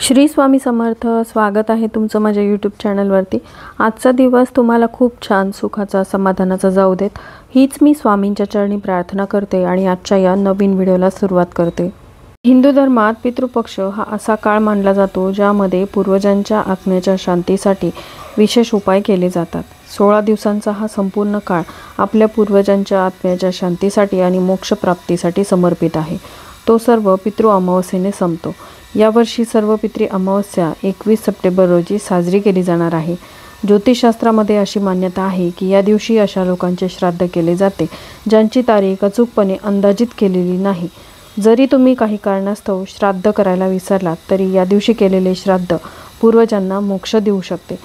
श्री स्वामी समर्थ। स्वागत आहे तुमचं माझ्या यूट्यूब चॅनलवरती। आजचा दिवस तुम्हाला खूप छान सुखाचा समाधानाचा जाऊ देत, हीच मी स्वामींच्या चरणी प्रार्थना करते आणि आजच्या या नवीन व्हिडिओला सुरुवात करते। हिंदू धर्मात पितृपक्ष हा असा काळ मानला जातो ज्यामध्ये पूर्वजांच्या आत्म्याच्या शांतीसाठी विशेष उपाय केले जातात। 16 दिवसांचा हा संपूर्ण काळ आपल्या पूर्वजांच्या आत्म्याच्या शांतीसाठी आणि मोक्ष प्राप्तीसाठी समर्पित आहे। तो सर्व पितृ अमावस्येने संपतो। यावर्षी सर्व पितृ अमावस्या 21 सप्टेंबर रोजी साजरी केली जाणार आहे। ज्योतिषशास्त्रामध्ये अशी मान्यता आहे की या दिवशी अशा लोकांचे श्राद्ध केले जाते ज्यांची तारीख अचूकपणे अंदाजित केलेली नाही। जरी तुम्ही काही कारणास्तव श्राद्ध करायला विसरलात तरी या दिवशी केलेले श्राद्ध पूर्वजांना मोक्ष देऊ शकते।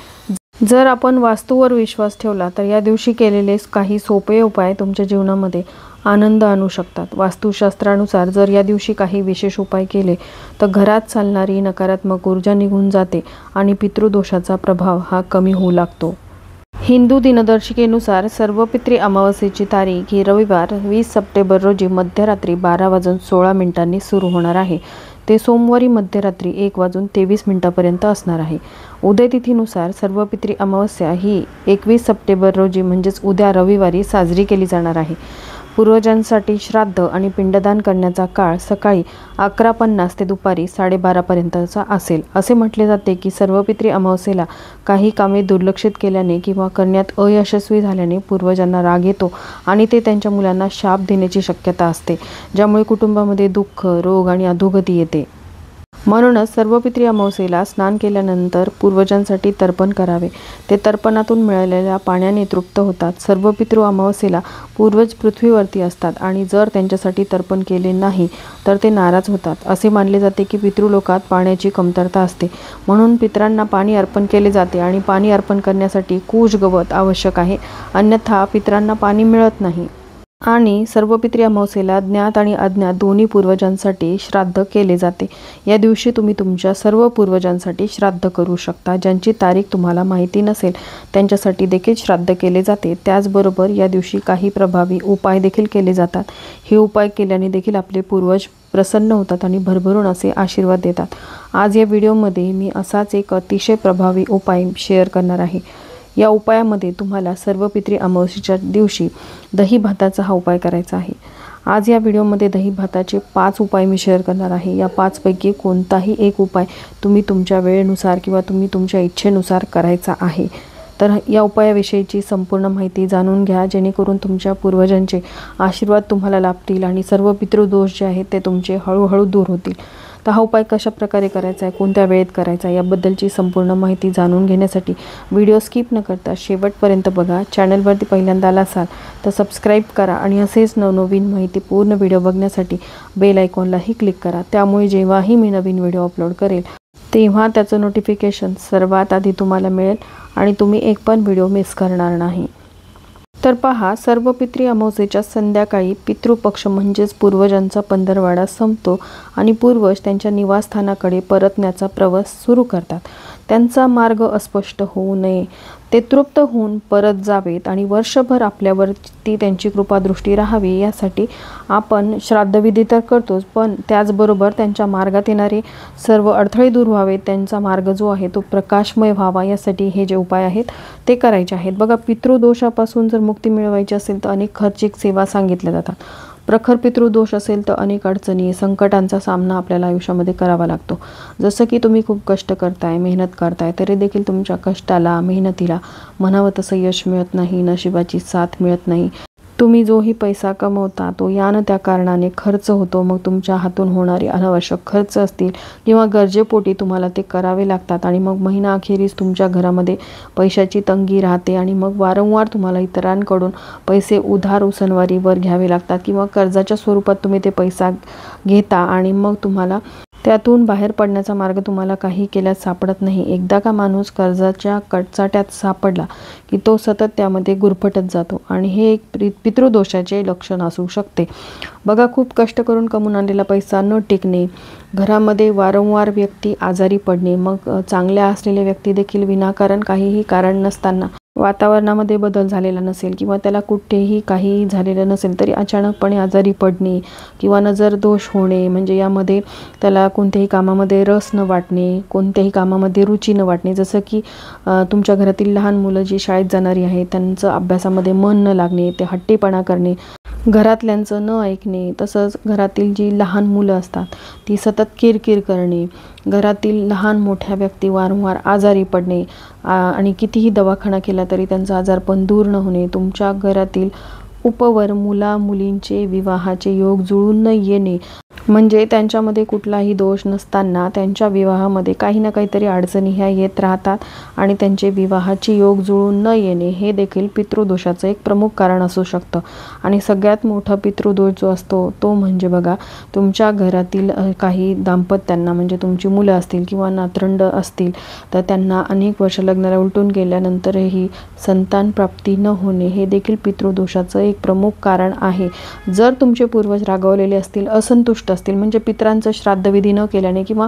जर आपण वास्तूवर विश्वास ठेवला तर या दिवशी केलेले काही सोपे उपाय तुमच्या जीवनामध्ये आनंद आणू शकतात। वास्तुशास्त्रानुसार जर या दिवशी काही विशेष उपाय केले तर घरात चालणारी नकारात्मक ऊर्जा निघून जाते आणि पितृदोषाचा प्रभाव हा कमी होऊ लागतो। हिंदू दिनदर्शिकेनुसार सर्व पितृ अमावस्येची तारीख ही रविवार 20 सप्टेंबर रोजी मध्यरात्री 12:16 सुरू होणार आहे। ते सोमवारी मध्यरात्री 1:23 पर्यंत असणार आहे। उदयतिथीनुसार सर्व पितृ अमावस्या ही 21 सप्टेंबर रोजी म्हणजेच उद्या रविवारी साजरी केली जाणार आहे। पूर्वजांसाठी श्राद्ध आणि पिंडदान करण्याचा काळ सकाळी 11:50 ते दुपारी 12:30 पर्यंतचा असेल। असे म्हटले जाते की सर्व पितृ अमावस्येला काही कामे दुर्लक्षित केल्याने किंवा करण्यात अयशस्वी झाल्याने पूर्वजांना राग येतो आणि ते त्यांच्या मुलांना शाप देण्याची शक्यता असते, ज्यामुळे कुटुंबामध्ये दुःख, रोग आणि अधोगती येते। म्हणूनच सर्व पितृ अमावस्येला स्नान केल्यानंतर पूर्वजांसाठी तर्पण करावे। ते तर्पणातून मिळालेल्या पाण्याने तृप्त होतात। सर्व पितृ अमावस्येला पूर्वज पृथ्वीवरती असतात आणि जर त्यांच्यासाठी तर्पण केले नाही तर ते नाराज होतात। असे मानले जाते की पितृलोकात पाण्याची कमतरता असते, म्हणून पितरांना पाणी अर्पण केले जाते आणि पाणी अर्पण करण्यासाठी कुश गवत आवश्यक आहे, अन्यथा पितरांना पाणी मिळत नाही। आणि सर्व पितृ अमावस्येला ज्ञात आणि अज्ञात दोन्ही पूर्वजांसाठी श्राद्ध केले जाते। या दिवशी तुम्ही तुमच्या सर्व पूर्वजांसाठी श्राद्ध करू शकता। ज्यांची तारीख तुम्हाला माहिती नसेल त्यांच्यासाठी देखील श्राद्ध केले जाते। त्याचबरोबर या दिवशी काही प्रभावी उपाय देखील केले जातात। हे उपाय केल्याने देखील आपले पूर्वज प्रसन्न होतात आणि भरभरून असे आशीर्वाद देतात। आज या व्हिडिओमध्ये मी असाच एक अतिशय प्रभावी उपाय शेअर करणार आहे। या उपायामध्ये तुम्हाला सर्व पितृ अमावस्येच्या दिवशी दही भाताचा हा उपाय करायचा आहे। आज या व्हिडिओमध्ये दही भाताचे 5 उपाय मी शेअर करणार आहे। या 5 पैकी कोणताही एक उपाय तुम्ही तुमच्या वेळेनुसार किंवा तुम्ही तुमच्या इच्छेनुसार करायचा आहे। तर या उपायाविषयीची संपूर्ण माहिती जाणून घ्या, जेणेकरून तुमच्या पूर्वजांचे आशीर्वाद तुम्हाला लाभतील आणि सर्व पितृदोष जे आहेत ते तुमचे हळूहळू दूर होतील। तर हा उपाय कशा प्रकारे करायचा आहे, कोणत्या वेळेत करायचा आहे, याबद्दलची संपूर्ण माहिती जाणून घेण्यासाठी व्हिडिओ स्किप न करता शेवटपर्यंत बघा। चॅनलवरती पहिल्यांदा आला असाल तर सबस्क्राईब करा आणि असेच नवनवीन माहिती पूर्ण व्हिडिओ बघण्यासाठी बेल आयकॉनलाही क्लिक करा। त्यामुळे जेव्हाही मी नवीन व्हिडिओ अपलोड करेल तेव्हा त्याचं नोटिफिकेशन सर्वात आधी तुम्हाला मिळेल आणि तुम्ही एक पण व्हिडिओ मिस करणार नाही। तर पहा, सर्व पितृ अमावस्येच्या संध्याकाळी पितृपक्ष म्हणजेच पूर्वजांचा पंधरवाडा संपतो आणि पूर्वज त्यांच्या निवासस्थानाकडे परतण्याचा प्रवास सुरू करतात। त्यांचा मार्ग अस्पष्ट होऊ नये, ते तृप्त होऊन परत जावेत आणि वर्षभर आपल्यावरती त्यांची कृपादृष्टी राहावी यासाठी आपण श्राद्धविधी तर करतोच, पण त्याचबरोबर त्यांच्या मार्गात येणारे सर्व अडथळे दूर व्हावेत, त्यांचा मार्ग जो आहे तो प्रकाशमय व्हावा यासाठी हे जे उपाय आहेत ते करायचे आहेत। बघा, पितृदोषापासून जर मुक्ती मिळवायची असेल तर अनेक खर्चिक सेवा सांगितल्या जातात। प्रखर पितृदोष असेल तर अनेक अडचणी, संकटांचा सामना आपल्याला आयुष्यामध्ये करावा लागतो। जसं की तुम्ही खूप कष्ट करताय, मेहनत करताय, तरी देखील तुमच्या कष्टाला, मेहनतीला म्हणावं तसं यश मिळत नाही, नशिबाची साथ मिळत नाही। तुम्ही जोही पैसा कमवता तो या न त्या कारणाने खर्च होतो। मग तुमच्या हातून होणारे अनावश्यक खर्च असतील किंवा गरजेपोटी तुम्हाला ते करावे लागतात आणि मग महिना अखेरीस तुमच्या घरामध्ये पैशाची तंगी राहते आणि मग वारंवार तुम्हाला इतरांकडून पैसे उधार उसनवारीवर घ्यावे लागतात किंवा कर्जाच्या स्वरूपात तुम्ही ते पैसा घेता आणि मग तुम्हाला त्यातून बाहेर पडण्याचा मार्ग तुम्हाला काही केल्यास सापडत नाही। एकदा का माणूस कर्जाच्या कटचाट्यात सापडला की तो सतत त्यामध्ये गुरफटत जातो आणि हे एक पितृदोषाचे लक्षण असू शकते। बघा, खूप कष्ट करून कमवून आणलेला पैसा न टिकणे, घरामध्ये वारंवार व्यक्ती आजारी पडणे, मग चांगल्या असलेले व्यक्ती देखील विनाकारण काहीही कारण नसताना वातावरणामध्ये बदल झालेला नसेल किंवा त्याला कुठेही काही झालेलं नसेल तरी अचानकपणे आजारी पडणे किंवा नजर दोष होणे, म्हणजे यामध्ये त्याला कोणत्याही कामामध्ये रस न वाटणे, कोणत्याही कामामध्ये रुची न वाटणे, जसं की तुमच्या घरातील लहान मुलं जी शाळेत जाणारी आहेत त्यांचं अभ्यासामध्ये मन न लागणे, ते हट्टीपणा करणे, घरातल्यांचं न ऐकणे, तसंच घरातील जी लहान मुलं असतात ती सतत किरकिर करणे, घरातील लहान मोठ्या व्यक्ती वारंवार आजारी पडणे आणि कितीही दवाखाना केला तरी त्यांचा आजारपण दूर न होणे, तुमच्या घरातील उपवर मुला मुलींचे विवाहाचे योग जुळून न येणे, म्हणजे त्यांच्यामध्ये कुठलाही दोष नसताना त्यांच्या विवाहामध्ये काही ना काहीतरी अडचणी ह्या येत राहतात आणि त्यांचे विवाहाचे योग जुळून न येणे हे देखील पितृदोषाचं एक प्रमुख कारण असू शकतं. आणि सगळ्यात मोठा पितृदोष जो असतो तो म्हणजे बघा, तुमच्या घरातील काही दाम्पत्यांना, म्हणजे तुमची मुलं असतील किंवा नातवंड असतील तर त्यांना अनेक वर्ष लग्नाला उलटून गेल्यानंतरही संतान प्राप्ती न होणे हे देखील पितृदोषाचं एक प्रमुख कारण आहे. जर तुमचे पूर्वज रागावलेले असतील, असंतुष्ट असतील, म्हणजे पितरांचं श्राद्धविधी न केल्याने किंवा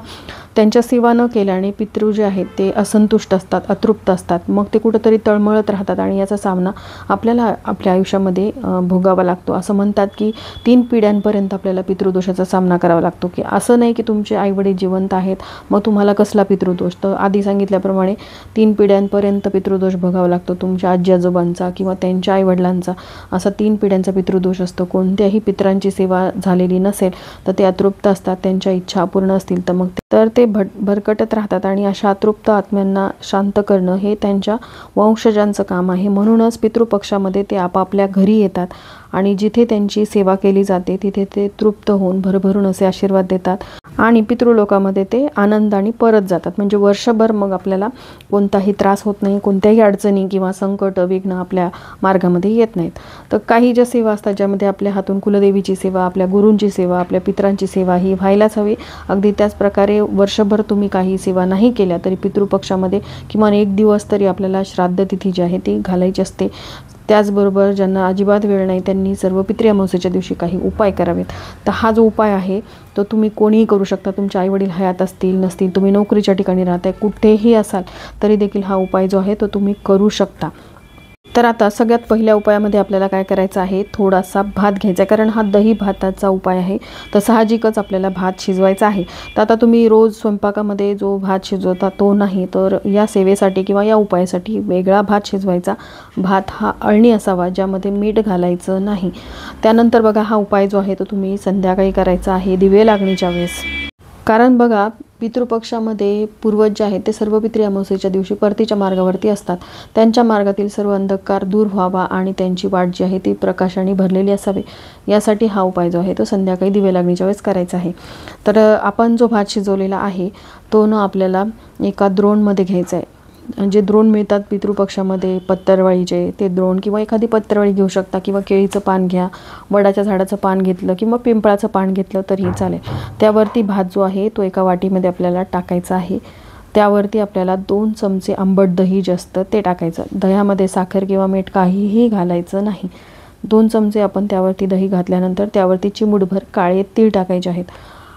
त्यांच्या सेवा न केल्याने पितृ जे आहेत ते असंतुष्ट असतात, अतृप्त असतात, मग ते कुठंतरी तळमळत राहतात आणि याचा सामना आपल्याला आपल्या आयुष्यामध्ये भोगावा लागतो. असं म्हणतात की 3 पिढ्यांपर्यंत आपल्याला पितृदोषाचा सामना करावा लागतो, की असं नाही की तुमचे आईवडील जिवंत आहेत मग तुम्हाला कसला पितृदोष. तर आधी सांगितल्याप्रमाणे 3 पिढ्यांपर्यंत पितृदोष भोगावा लागतो, तुमच्या आजी आजोबांचा किंवा त्यांच्या आईवडिलांचा, असा 3 पिढ्यांचा पितृदोष असतो. कोणत्याही पितरांची सेवा झालेली नसेल तर ते अतृप्त असतात, त्यांच्या इच्छा अपूर्ण असतील तर ते भरकटत राहतात आणि अशा अतृप्त आत्म्यांना शांत करणं हे त्यांच्या वंशजांचं काम आहे. म्हणूनच पितृपक्षामध्ये ते आपापल्या घरी येतात आणि जिथे त्यांची सेवा केली जाते तिथे ते तृप्त होऊन भरभरून असे आशीर्वाद देतात आणि पितृलोकामध्ये ते आनंदाने परत जातात. म्हणजे वर्षभर मग आपल्याला कोणताही त्रास होत नाही, कोणत्याही अडचणी किंवा संकट विघ्न आपल्या मार्गामध्ये येत नाहीत. तर काही ज्या सेवा असतात ज्यामध्ये आपल्या हातून कुलदेवीची सेवा, आपल्या गुरूंची सेवा, आपल्या पितरांची सेवा ही व्हायलाच हवी. अगदी त्याच प्रकारे वर्षभर तुम्ही काही सेवा नाही केल्या तरी पितृपक्षामध्ये किमान 1 दिवस तरी आपल्याला श्राद्ध तिथी जी आहे ती घालायची असते. त्याचबरोबर ज्यांना अजिबात वेळ नाही त्यांनी सर्व पितृ अमावस्येच्या दिवशी काही उपाय करावेत. तर हा जो उपाय आहे तो तुम्ही कोणीही करू शकता. तुमचे आईवडील हयात असतील नसतील, तुम्ही नोकरीच्या ठिकाणी राहताय, कुठेही असाल तरी देखील हा उपाय जो आहे तो तुम्ही करू शकता. तर आता सगळ्यात पहिल्या उपायामध्ये आपल्याला काय करायचं आहे, थोडासा भात घ्यायचा, कारण हा दही भाताचा उपाय आहे. तर साहजिकच आपल्याला भात शिजवायचा आहे. तर आता तुम्ही रोज स्वयंपाकामध्ये जो भात शिजवता तो नाही, तर या सेवेसाठी किंवा या उपायासाठी वेगळा भात शिजवायचा. भात हा अळणी असावा, ज्यामध्ये मीठ घालायचं नाही. त्यानंतर बघा, हा उपाय जो आहे तो तुम्ही संध्याकाळी करायचा आहे दिवे लागणीच्या वेळेस. कारण बघा, पितृपक्षामध्ये पूर्वज जे आहेत ते सर्व पितृ अमावस्येच्या दिवशी परतीच्या मार्गावरती असतात. त्यांच्या मार्गातील सर्व अंधकार दूर व्हावा आणि त्यांची वाट जी आहे ती प्रकाशाने भरलेली असावी, यासाठी हा उपाय जो आहे तो संध्याकाळी दिवे लागणीच्या वेळेस करायचा आहे. तर आपण जो भात शिजवलेला आहे तो आपल्याला एका द्रोणमध्ये घ्यायचा आहे. जे द्रोण मिळतात पितृपक्षामध्ये पत्तरवळीचे, ते द्रोण किंवा एखादी पत्तरवळी घेऊ शकता किंवा केळीचं पान घ्या, वडाच्या झाडाचं पान घेतलं किंवा पिंपळाचं पान घेतलं तरीही चालेल. त्यावरती भात जो आहे तो एका वाटीमध्ये आपल्याला टाकायचा आहे. त्यावरती आपल्याला 2 चमचे आंबट दही जे असतं ते टाकायचं. दह्यामध्ये साखर किंवा मीठ काहीही घालायचं नाही. 2 चमचे आपण त्यावरती दही घातल्यानंतर त्यावरती चिमूटभर काळे तीळ टाकायचे आहेत.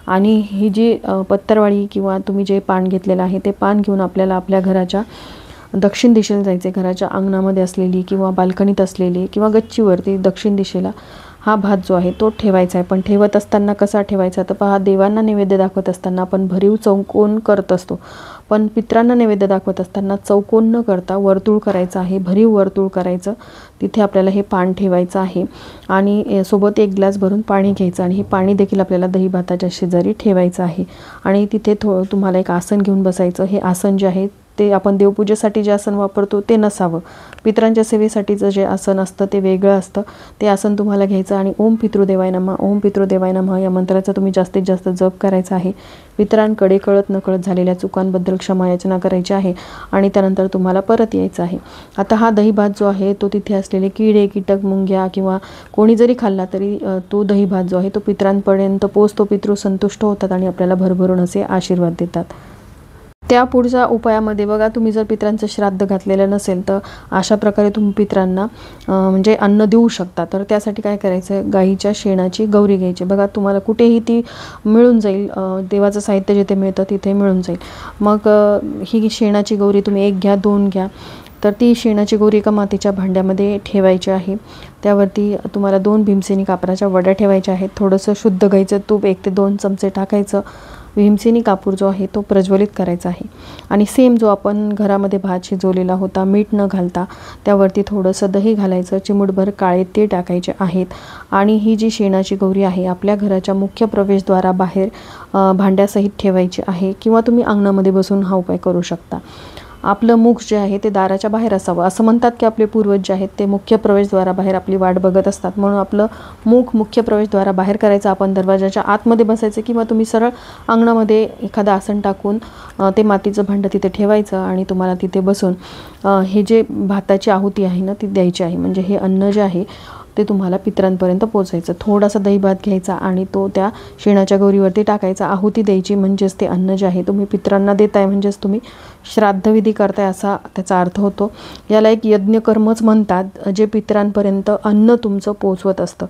आणि ही जी पत्तरवाळी किंवा तुम्ही जे पान घेतलेलं आहे ते पान घेऊन आपल्याला आपल्या घराच्या दक्षिण दिशेला जायचे. घराच्या अंगणामध्ये असलेली किंवा बाल्कनीत असलेली किंवा गच्चीवरती दक्षिण दिशेला हा भात जो आहे तो ठेवायचा आहे. पण ठेवत असताना कसा ठेवायचा, तर पहा, देवांना नैवेद्य दाखवत असताना आपण भरीव चौकोन करत असतो, पण पितरांना नैवेद्य दाखवत असताना चौकोन न करता वर्तुळ करायचं आहे, भरीव वर्तुळ करायचं. तिथे आपल्याला हे पान ठेवायचं आहे आणि सोबत 1 ग्लास भरून पाणी घ्यायचं आणि हे पाणी देखील आपल्याला दही भाताच्या शेजारी ठेवायचं आहे. आणि तिथे तुम्हाला एक आसन घेऊन बसायचं. हे आसन जे आहे ते आपण देवपूजेसाठी जे आसन वापरतो ते नसावं. पितरांच्या सेवेसाठीचं जे आसन असतं ते वेगळं असतं. ते आसन तुम्हाला घ्यायचं आणि ओम पितृदेवाय नमः, ओम पितृदेवाय नमः या मंत्राचा तुम्ही जास्तीत जास्त जप करायचा आहे. पितरांकडे कळत नकळत झालेल्या चुकांबद्दल क्षमा याचना करायची आहे आणि त्यानंतर तुम्हाला परत यायचं आहे. आता हा दही भात जो आहे तो तिथे असलेले किडे, कीटक, मुंग्या किंवा कोणी जरी खाल्ला तरी तो दही भात जो आहे तो पितरांपर्यंत पोचतो. पितृ संतुष्ट होतात आणि आपल्याला भरभरून असे आशीर्वाद देतात. त्या पुढच्या उपायामध्ये बघा, तुम्ही जर पितरांचं श्राद्ध घातलेलं नसेल तर अशा प्रकारे तुम्ही पितरांना म्हणजे अन्न देऊ शकता. तर त्यासाठी काय करायचं, गाईच्या शेणाची गौरी घ्यायची. बघा, तुम्हाला कुठेही ती मिळून जाईल, देवाचं साहित्य जिथे मिळतं तिथे मिळून जाईल. मग ही शेणाची गौरी तुम्ही 1 घ्या, 2 घ्या. तर ती शेणाची गौरी एका मातीच्या भांड्यामध्ये ठेवायची आहे. त्यावरती तुम्हाला 2 भीमसेनी कापराच्या वड्या ठेवायच्या आहेत. थोडंसं शुद्ध गाईचं तूप 1 ते 2 चमचे टाकायचं. भीमसेनी कापूर जो आहे तो प्रज्वलित करायचा आहे आणि सेम जो आपण घरामध्ये भात शिजवलेला होता मिठ न घालता त्यावरती थोडंसं दही घालायचं. चिमूटभर काळे तीळ टाकायचे आहेत आणि ही जी शेणाची गौरी आहे आपल्या घराच्या मुख्य प्रवेशद्वाराबाहेर भांड्यासहित ठेवायची आहे किंवा तुम्ही अंगणामध्ये बसून हा उपाय करू शकता. आपलं मुख जे आहे ते दाराच्या बाहेर असावं. असं म्हणतात की आपले पूर्वज जे आहेत ते मुख्य प्रवेशद्वाराबाहेर आपली वाट बघत असतात, म्हणून आपलं मुख मुख्य प्रवेशद्वाराबाहेर करायचं. आपण दरवाजाच्या आतमध्ये बसायचं किंवा तुम्ही सरळ अंगणामध्ये एखादं आसन टाकून ते मातीचं भांडं तिथे ठेवायचं आणि तुम्हाला तिथे बसून हे जे भाताची आहुती आहे ना ती द्यायची आहे. म्हणजे हे अन्न जे आहे ते तुम्हाला पितरांपर्यंत पोचायचं. थोडासा दही भात घ्यायचा आणि तो त्या शेणाच्या गौरीवरती टाकायचा. आहुती द्यायची, म्हणजेच ते अन्न जे आहे तुम्ही पितरांना देताय, म्हणजेच तुम्ही श्राद्धविधी करताय असा त्याचा अर्थ होतो. याला एक यज्ञकर्मच म्हणतात जे पितरांपर्यंत अन्न तुमचं पोचवत असतं.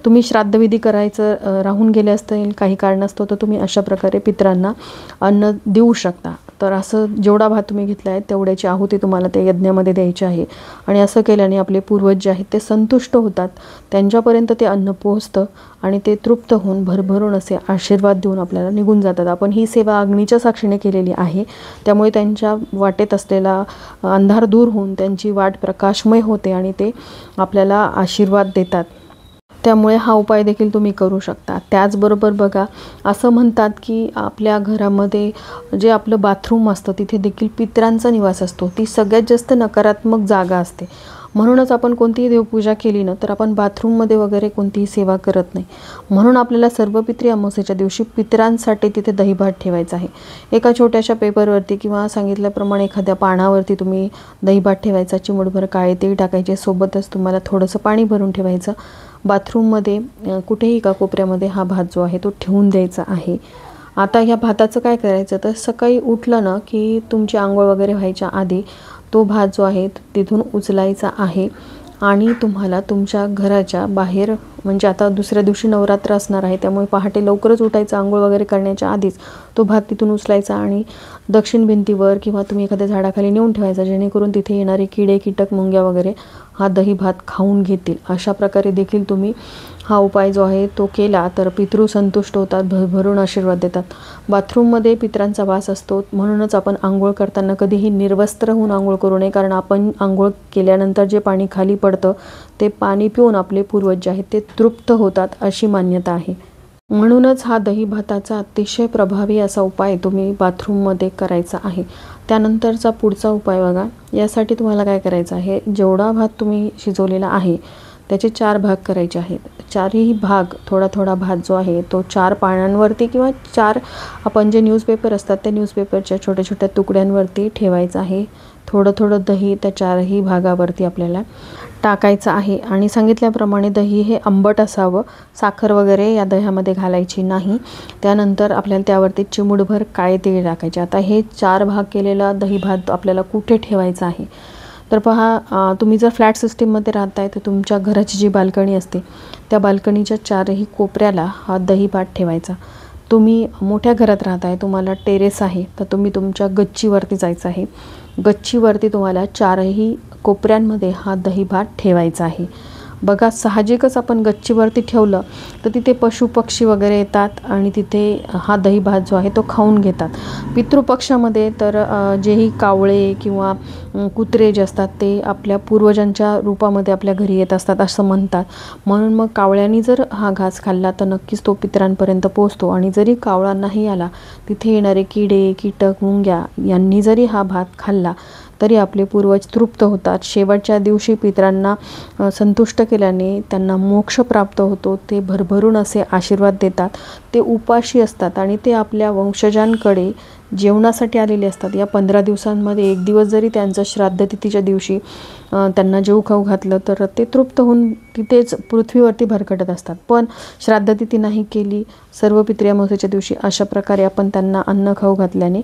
तुम्ही श्राद्धविधी करायचं राहून गेले असतील काही कारणास्तव तर तुम्ही अशा प्रकारे पितरांना अन्न देऊ शकता. तर असं जेवढा भात तुम्ही घेतला आहे तेवढ्याची आहुती तुम्हाला त्या यज्ञामध्ये द्यायची आहे आणि असं केल्याने आपले पूर्वज जे आहेत ते संतुष्ट होतात. त्यांच्यापर्यंत ते अन्न पोहोचतं आणि ते तृप्त होऊन भरभरून असे आशीर्वाद देऊन आपल्याला निघून जातात. आपण ही सेवा अग्नीच्या साक्षीने केलेली आहे, त्यामुळे त्यांच्या वाटेत असलेला अंधार दूर होऊन त्यांची वाट प्रकाशमय होते आणि ते आपल्याला आशीर्वाद देतात. त्यामुळे हा उपाय देखील तुम्ही करू शकता. त्याचबरोबर बघा, असं म्हणतात की आपल्या घरामध्ये जे आपलं बाथरूम असतं तिथे देखील पितरांचा निवास असतो. ती सगळ्यात जास्त नकारात्मक जागा असते. म्हणूनच आपण कोणतीही देवपूजा केली ना तर आपण बाथरूममध्ये वगैरे कोणतीही सेवा करत नाही. म्हणून आपल्याला सर्व पितृ अमावस्येच्या दिवशी पितरांसाठी तिथे दहीभात ठेवायचा आहे. एका छोट्याशा पेपरवरती किंवा सांगितल्याप्रमाणे एखाद्या पानावरती तुम्ही दहीभात ठेवायचा. चिमूटभर काळे तीळ टाकायचे. सोबतच तुम्हाला थोडंसं पाणी भरून ठेवायचं. बाथरूममध्ये कुठेही एका कोपऱ्यामध्ये हा भात जो आहे तो ठेवून द्यायचा आहे. आता ह्या भाताचं काय करायचं तर सकाळी उठलं ना की तुमची आंघोळ वगैरे व्हायच्या आधी तो भात जो आहे तिथून उचलायचा आहे आणि तुम्हाला तुमच्या घराच्या बाहेर, म्हणजे आता दुसऱ्या दिवशी नवरात्र असणार आहे त्यामुळे पहाटे लवकरच उठायचं. आंघोळ वगैरे करण्याच्या आधीच तो भात तिथून उचलायचा आणि दक्षिण भिंतीवर किंवा तुम्ही एखाद्या झाडाखाली नेऊन ठेवायचा, जेणेकरून तिथे येणारे किडे कीटक मुंग्या वगैरे हा दही भात खाऊन घेतील. अशा प्रकारे देखील तुम्ही हा उपाय जो आहे तो केला तर पितृ संतुष्ट होतात, भरभरून आशीर्वाद देतात. बाथरूममध्ये पितरांचा वास असतो, म्हणूनच आपण आंघोळ करताना कधीही निर्वस्त्र होऊन आंघोळ करू नये, कारण आपण आंघोळ केल्यानंतर जे पाणी खाली पडतं ते पाणी पिऊन आपले पूर्वज जे आहेत ते तृप्त होतात अशी मान्यता आहे. म्हणूनच हा दही भाताचा अतिशय प्रभावी असा उपाय तुम्ही बाथरूममध्ये करायचा आहे. त्यानंतरचा पुढचा उपाय बघा, यासाठी तुम्हाला काय करायचं आहे, जेवढा भात तुम्ही शिजवलेला आहे त्याचे 4 भाग करायचे आहेत. 4ही भाग थोडा थोडा भात जो आहे तो 4 पानांवरती किंवा 4 आपण जे न्यूजपेपर असतात त्या न्यूजपेपरच्या छोट्या छोट्या तुकड्यांवरती ठेवायचं आहे. थोडं थोडं दही त्या 4ही भागावरती आपल्याला टाकायचं आहे आणि सांगितल्याप्रमाणे दही हे आंबट असावं. साखर वगैरे या दह्यामध्ये घालायची नाही. त्यानंतर आपल्याला त्यावरती चिमूटभर काळे तीळ टाकायचे. आता हे 4 भाग केलेला दही भात आपल्याला कुठे ठेवायचा आहे तर पहा, तुम्ही जर फ्लॅट सिस्टीममध्ये राहताय तर तुमच्या घराची जी बाल्कनी असते त्या बाल्कनीच्या 4ही कोपऱ्याला हा दही भात ठेवायचा. तुम्ही मोठ्या घरात राहताय, तुम्हाला टेरेस आहे, तर तुम्ही तुमच्या गच्चीवरती जायचं आहे. गच्चीवरती तुम्हाला 4ही कोपऱ्यांमध्ये हा दही भात ठेवायचा आहे. बघा, साहजिकच आपण गच्चीवरती ठेवलं तर तिथे पशुपक्षी वगैरे येतात आणि तिथे हा दही भात जो आहे तो खाऊन घेतात. पितृपक्षामध्ये तर जेही कावळे किंवा कुत्रे जे असतात ते आपल्या पूर्वजांच्या रूपामध्ये आपल्या घरी येत असतात असं म्हणतात. म्हणून मग कावळ्यांनी जर हा घास खाल्ला तर नक्कीच तो पितरांपर्यंत पोहोचतो आणि जरी कावळा नाही आला, तिथे येणारे किडे कीटक मुंग्या यांनी जरी हा भात खाल्ला तरी आपले पूर्वज तृप्त होतात. शेवटच्या दिवशी पितरांना संतुष्ट केल्याने त्यांना मोक्ष प्राप्त होतो. ते भरभरून असे आशीर्वाद देतात. ते उपाशी असतात आणि ते आपल्या वंशजांकडे जेवणासाठी आलेले असतात. या 15 दिवसांमध्ये एक दिवस जरी त्यांचं श्राद्धतिथीच्या दिवशी त्यांना जेवू खाऊ घातलं तर ते तृप्त होऊन तिथेच पृथ्वीवरती भरकटत असतात. पण श्राद्धतिथी नाही केली, सर्व पितृ अमावस्येच्या दिवशी अशा प्रकारे आपण त्यांना अन्न खाऊ घातल्याने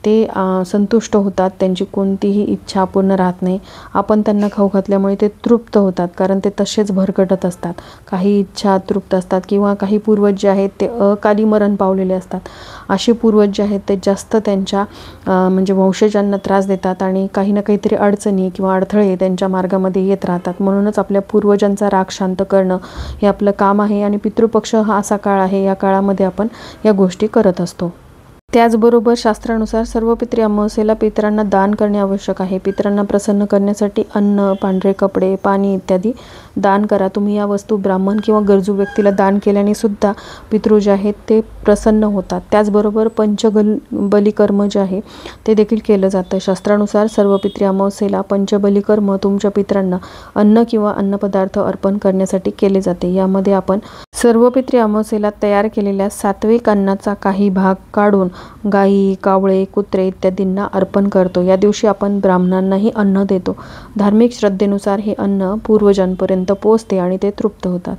ते संतुष्ट होतात, त्यांची कोणतीही इच्छा पूर्ण राहत नाही. आपण त्यांना खाऊ घातल्यामुळे ते तृप्त होतात, कारण ते तसेच भरकटत असतात. काही इच्छा तृप्त असतात किंवा काही पूर्वज जे आहेत ते अकाली मरण पावलेले असतात. असे पूर्वज जे आहेत ते जास्त त्यांच्या म्हणजे वंशजांना त्रास देतात आणि काही ना काहीतरी अडचणी किंवा अडथळे त्यांच्या मार्गामध्ये येत राहतात. म्हणूनच आपल्या पूर्वजांचा राग शांत करणं हे आपलं काम आहे आणि पितृपक्ष हा असा काळ आहे, या काळामध्ये आपण या गोष्टी करत असतो. त्याचबरोबर शास्त्रानुसार सर्व पितृ अमावस्येला पितरांना दान करणे आवश्यक आहे. पितरांना प्रसन्न करण्यासाठी अन्न, पांढरे कपडे, पाणी इत्यादी दान करा. तुम्ही या वस्तू ब्राह्मण किंवा गरजू व्यक्तीला दान केल्याने सुद्धा पितृ जे आहेत ते प्रसन्न होतात. त्याचबरोबर पंचबलीकर्म जे आहे ते देखील केलं जातं. शास्त्रानुसार सर्व पितृ अमावस्येला पंचबलीकर्म तुमच्या पितरांना अन्न किंवा अन्नपदार्थ अर्पण करण्यासाठी केले जाते. यामध्ये आपण सर्व पितृ अमावस्येला तयार केलेल्या सात्विक अन्नाचा काही भाग काढून गायी, कावळे, कुत्रे इत्यादींना अर्पण करतो. या दिवशी आपण ब्राह्मणांनाही अन्न देतो. धार्मिक श्रद्धेनुसार हे अन्न पूर्वजांपर्यंत पोहोचते आणि ते तृप्त होतात.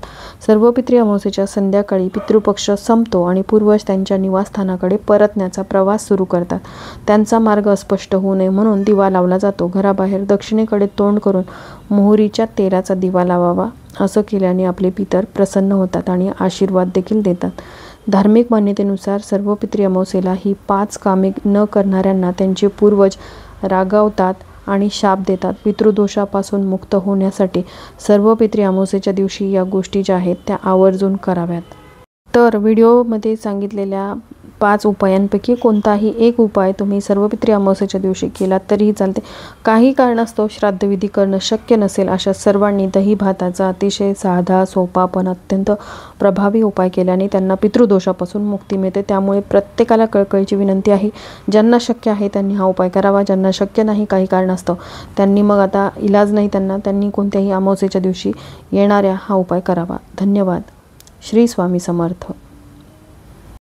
सर्व पितृ अमावस्येच्या संध्याकाळी पितृपक्ष संपतो आणि पूर्वज त्यांच्या निवासस्थानाकडे परतण्याचा प्रवास सुरू करतात. त्यांचा मार्ग अस्पष्ट होऊ नये म्हणून दिवा लावला जातो. घराबाहेर दक्षिणेकडे तोंड करून मोहरीच्या तेलाचा दिवा लावावा. असं केल्याने आपले पितर प्रसन्न होतात आणि आशीर्वाद देखील देतात. धार्मिक मान्यतेनुसार सर्व पितृ अमावस्येला ही 5 कामे न करणाऱ्यांना त्यांचे पूर्वज रागावतात आणि शाप देतात. पितृदोषापासून मुक्त होण्यासाठी सर्व पितृ अमावस्येच्या दिवशी या गोष्टी ज्या आहेत त्या आवर्जून कराव्यात. तर व्हिडिओमध्ये सांगितलेल्या 5 उपायांपैकी कोणताही एक उपाय तुम्ही सर्व पितृ अमावस्येच्या दिवशी केला तरीही चालते. काही कारणास्तव श्राद्धविधी करणं शक्य नसेल अशा सर्वांनी दही भाताचा अतिशय साधा, सोपा पण अत्यंत प्रभावी उपाय केल्याने त्यांना पितृदोषापासून मुक्ती मिळते. त्यामुळे प्रत्येकाला कळकळीची विनंती आहे, ज्यांना शक्य आहे त्यांनी हा उपाय करावा. ज्यांना शक्य नाही काही कारणास्तव त्यांनी मग आता इलाज नाही त्यांनी कोणत्याही अमावस्येच्या दिवशी येणाऱ्या हा उपाय करावा. धन्यवाद. श्री स्वामी समर्थ.